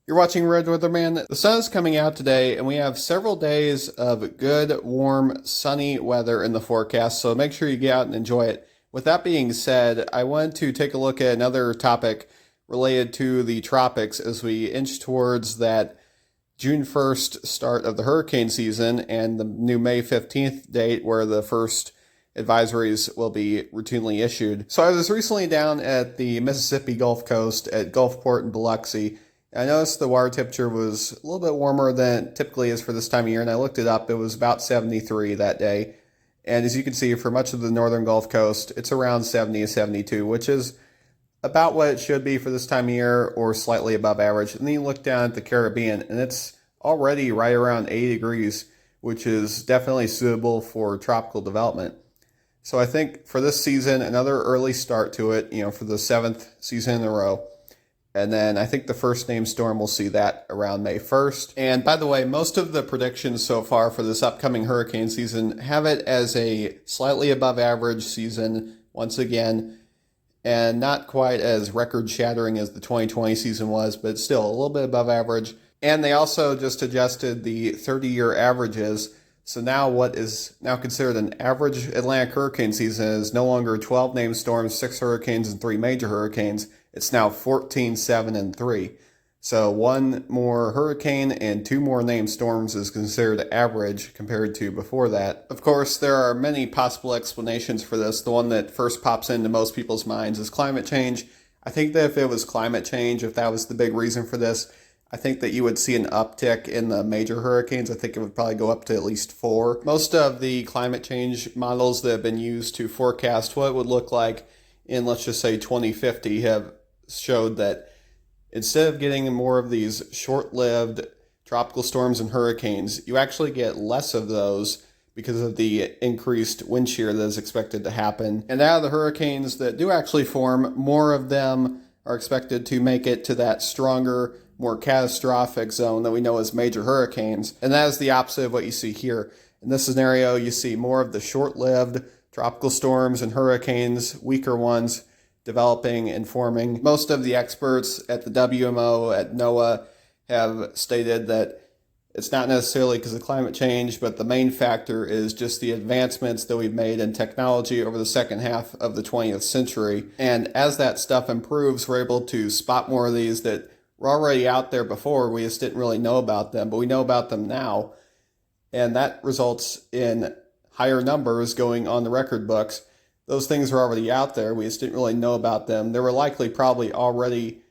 You're watching Red Weatherman. The sun is coming out today, and we have several days of good, warm, sunny weather in the forecast, so make sure you get out and enjoy it. With that being said, I wanted to take a look at another topic related to the tropics as we inch towards that June 1st start of the hurricane season and the new May 15th date where the first advisories will be routinely issued. So I was recently down at the Mississippi Gulf Coast at Gulfport and Biloxi. I noticed the water temperature was a little bit warmer than it typically is for this time of year, and I looked it up. It was about 73 that day. And as you can see, for much of the northern Gulf Coast, it's around 70 to 72, which is about what it should be for this time of year or slightly above average. And then you look down at the Caribbean, and it's already right around 80 degrees, which is definitely suitable for tropical development. So I think for this season, another early start to it, for the seventh season in a row. And then I think the first named storm will see that around May 1st. And by the way, most of the predictions so far for this upcoming hurricane season have it as a slightly above average season once again, and not quite as record shattering as the 2020 season was, but still a little bit above average. And they also just adjusted the 30-year averages. So now what is now considered an average Atlantic hurricane season is no longer 12 named storms, 6 hurricanes, and 3 major hurricanes. It's now 14, 7, and 3. So 1 more hurricane and 2 more named storms is considered average compared to before that. Of course, there are many possible explanations for this. The one that first pops into most people's minds is climate change. I think that if it was climate change, if that was the big reason for this, I think that you would see an uptick in the major hurricanes. I think it would probably go up to at least 4. Most of the climate change models that have been used to forecast what it would look like in, let's just say, 2050 have showed that instead of getting more of these short-lived tropical storms and hurricanes, you actually get less of those because of the increased wind shear that is expected to happen. And out of the hurricanes that do actually form, more of them are expected to make it to that stronger, more catastrophic zone that we know as major hurricanes. And that is the opposite of what you see here. In this scenario, you see more of the short-lived tropical storms and hurricanes, weaker ones, developing and forming. Most of the experts at the WMO, at NOAA, have stated that it's not necessarily because of climate change, but the main factor is just the advancements that we've made in technology over the second half of the 20th century. And as that stuff improves, we're able to spot more of these that were already out there before. We just didn't really know about them, but we know about them now. And that results in higher numbers going on the record books. Those things are already out there. We just didn't really know about them. There were likely probably already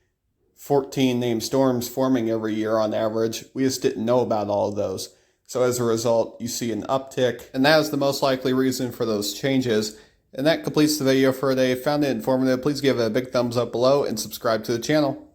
14 named storms forming every year on average. We just didn't know about all of those. So as a result, you see an uptick, and that is the most likely reason for those changes. And that completes the video for today. If you found it informative, please give it a big thumbs up below and subscribe to the channel.